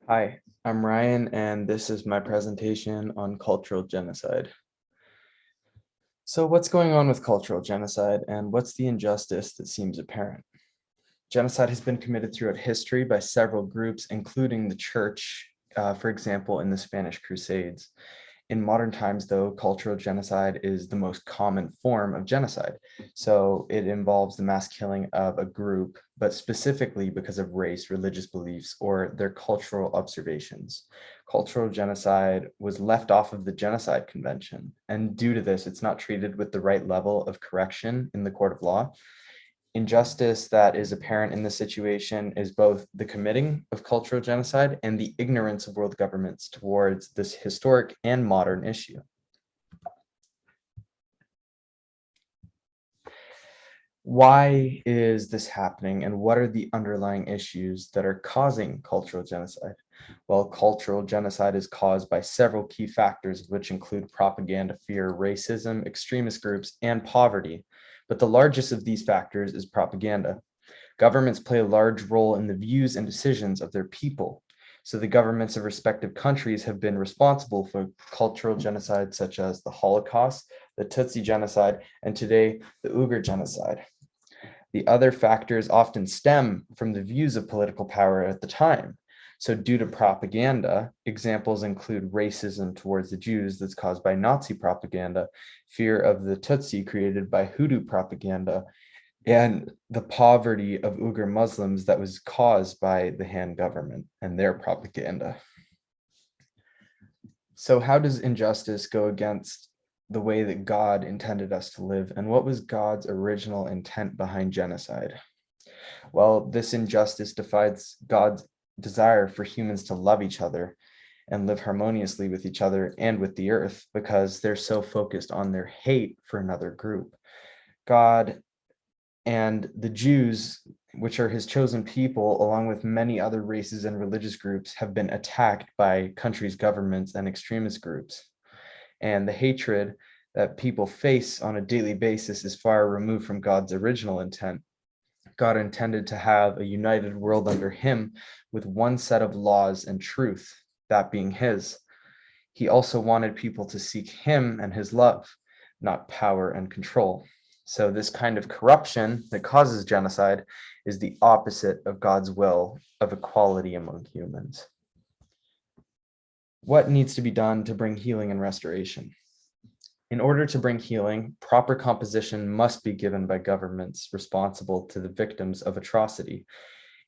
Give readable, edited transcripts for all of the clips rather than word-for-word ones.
Hi, I'm Ryan, and this is my presentation on cultural genocide. So, what's going on with cultural genocide, and what's the injustice that seems apparent? Genocide has been committed throughout history by several groups, including the church, for example, in the Spanish Crusades. In modern times, though, cultural genocide is the most common form of genocide. So it involves the mass killing of a group, but specifically because of race, religious beliefs, or their cultural observations. Cultural genocide was left off of the Genocide Convention, and due to this, it's not treated with the right level of correction in the court of law. Injustice that is apparent in this situation is both the committing of cultural genocide and the ignorance of world governments towards this historic and modern issue. Why is this happening, and what are the underlying issues that are causing cultural genocide? Well, cultural genocide is caused by several key factors, which include propaganda, fear, racism, extremist groups, and poverty. But the largest of these factors is propaganda. Governments play a large role in the views and decisions of their people. So the governments of respective countries have been responsible for cultural genocide such as the Holocaust, the Tutsi genocide, and today the Uyghur genocide. The other factors often stem from the views of political power at the time. So, due to propaganda, examples include racism towards the Jews that's caused by Nazi propaganda, fear of the Tutsi created by Hutu propaganda, and the poverty of Uyghur Muslims that was caused by the Han government and their propaganda. So, how does injustice go against the way that God intended us to live? And what was God's original intent behind genocide? Well, this injustice defies God's desire for humans to love each other and live harmoniously with each other and with the earth because they're so focused on their hate for another group. God and the Jews, which are his chosen people, along with many other races and religious groups, have been attacked by countries' governments and extremist groups. And the hatred that people face on a daily basis is far removed from God's original intent. God intended to have a united world under him with one set of laws and truth, that being his. He also wanted people to seek him and his love, not power and control. So, this kind of corruption that causes genocide is the opposite of God's will of equality among humans. What needs to be done to bring healing and restoration? In order to bring healing, proper composition must be given by governments responsible to the victims of atrocity.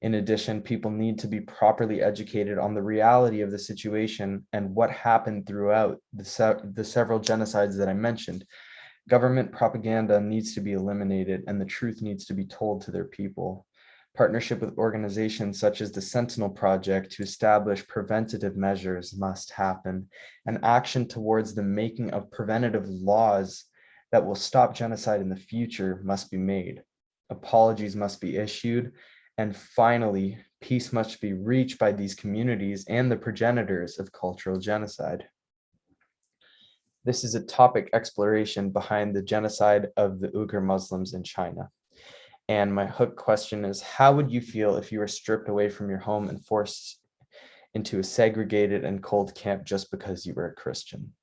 In addition, people need to be properly educated on the reality of the situation and what happened throughout the several genocides that I mentioned. Government propaganda needs to be eliminated and the truth needs to be told to their people. Partnership with organizations such as the Sentinel Project to establish preventative measures must happen, and action towards the making of preventative laws that will stop genocide in the future must be made. Apologies must be issued, and finally, peace must be reached by these communities and the progenitors of cultural genocide. This is a topic exploration behind the genocide of the Uyghur Muslims in China. And my hook question is, how would you feel if you were stripped away from your home and forced into a segregated and cold camp just because you were a Christian?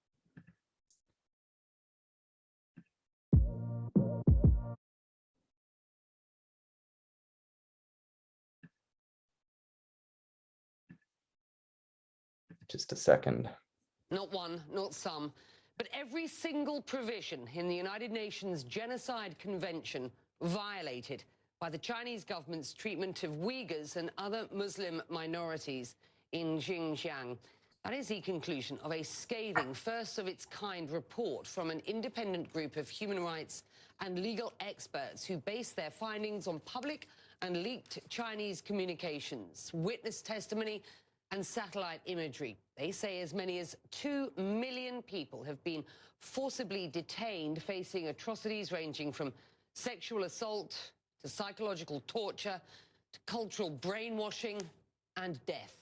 Just a second. Not one, not some, but every single provision in the United Nations Genocide Convention violated by the Chinese government's treatment of Uyghurs and other Muslim minorities in Xinjiang. That is the conclusion of a scathing, first of its kind report from an independent group of human rights and legal experts who based their findings on public and leaked Chinese communications, witness testimony, and satellite imagery. They say as many as 2 million people have been forcibly detained, facing atrocities ranging from sexual assault to psychological torture to cultural brainwashing and death.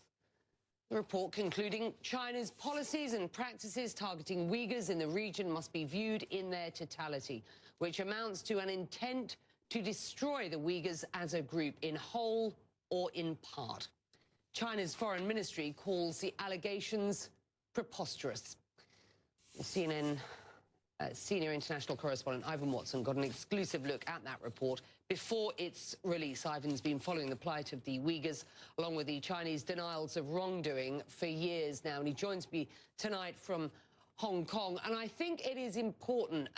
The report concluding China's policies and practices targeting Uyghurs in the region must be viewed in their totality, which amounts to an intent to destroy the Uyghurs as a group in whole or in part. China's foreign ministry calls the allegations preposterous. CNN senior international correspondent Ivan Watson got an exclusive look at that report before its release. Ivan's been following the plight of the Uyghurs, along with the Chinese denials of wrongdoing for years now, and he joins me tonight from Hong Kong. And I think it is important,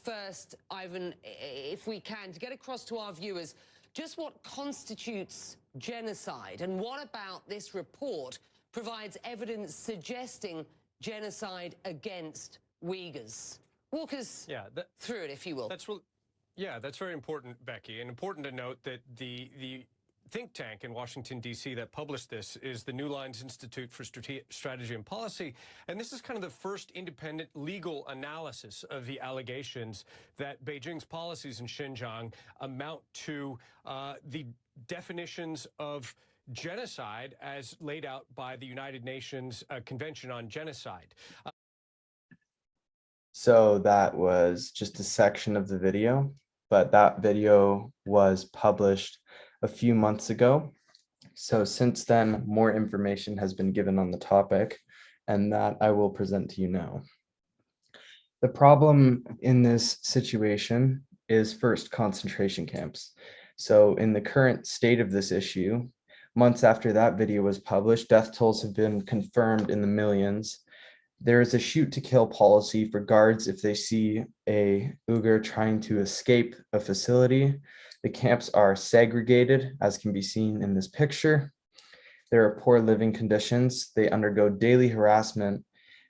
first, Ivan, if we can, to get across to our viewers just what constitutes genocide, and what about this report provides evidence suggesting genocide against Uyghurs. Walk us through it, if you will. That's very important, Becky, and important to note that the think tank in Washington, D.C. that published this is the New Lines Institute for Strategy and Policy, and this is kind of the first independent legal analysis of the allegations that Beijing's policies in Xinjiang amount to the definitions of genocide as laid out by the United Nations Convention on Genocide. So that was just a section of the video, but that video was published a few months ago. So since then, more information has been given on the topic, and that I will present to you now. The problem in this situation is first concentration camps. So in the current state of this issue, months after that video was published, death tolls have been confirmed in the millions. There is a shoot to kill policy for guards if they see a Uyghur trying to escape a facility. The camps are segregated, as can be seen in this picture. There are poor living conditions. They undergo daily harassment.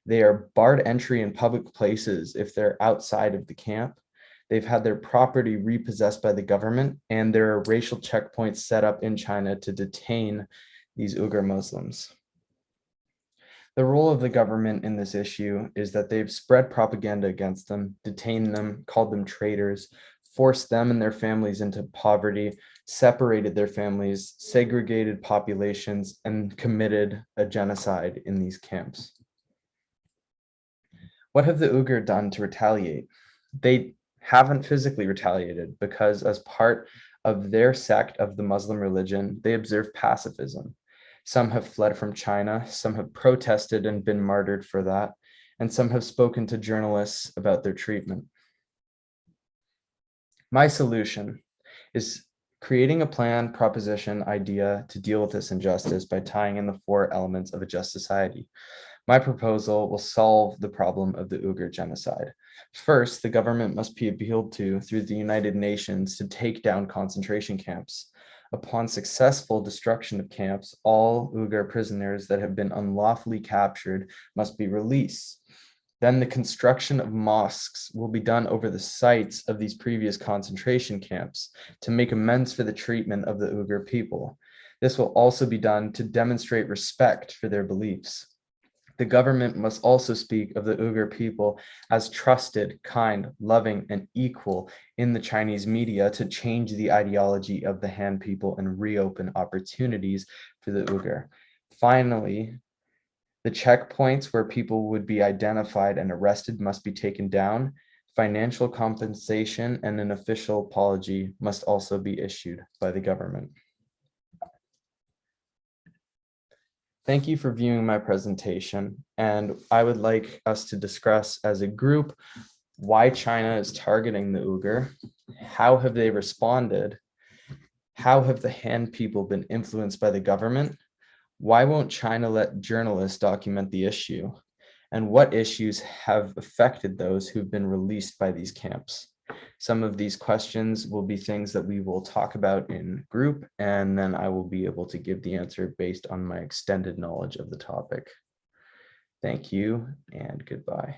They are barred entry in public places if they're outside of the camp. They've had their property repossessed by the government, and there are racial checkpoints set up in China to detain these Uyghur Muslims. The role of the government in this issue is that they've spread propaganda against them, detained them, called them traitors, forced them and their families into poverty, separated their families, segregated populations, and committed a genocide in these camps. What have the Uyghur done to retaliate? They haven't physically retaliated because as part of their sect of the Muslim religion, they observe pacifism. Some have fled from China, some have protested and been martyred for that, and some have spoken to journalists about their treatment. My solution is creating a plan, proposition, idea to deal with this injustice by tying in the 4 elements of a just society. My proposal will solve the problem of the Uyghur genocide. First, the government must be appealed to through the United Nations to take down concentration camps. Upon successful destruction of camps, all Uyghur prisoners that have been unlawfully captured must be released. Then the construction of mosques will be done over the sites of these previous concentration camps to make amends for the treatment of the Uyghur people. This will also be done to demonstrate respect for their beliefs. The government must also speak of the Uyghur people as trusted, kind, loving, and equal in the Chinese media to change the ideology of the Han people and reopen opportunities for the Uyghur. Finally, the checkpoints where people would be identified and arrested must be taken down. Financial compensation and an official apology must also be issued by the government. Thank you for viewing my presentation, and I would like us to discuss as a group why China is targeting the Uyghur, how have they responded, how have the Han people been influenced by the government, why won't China let journalists document the issue, and what issues have affected those who've been released by these camps. Some of these questions will be things that we will talk about in group, and then I will be able to give the answer based on my extended knowledge of the topic. Thank you and goodbye.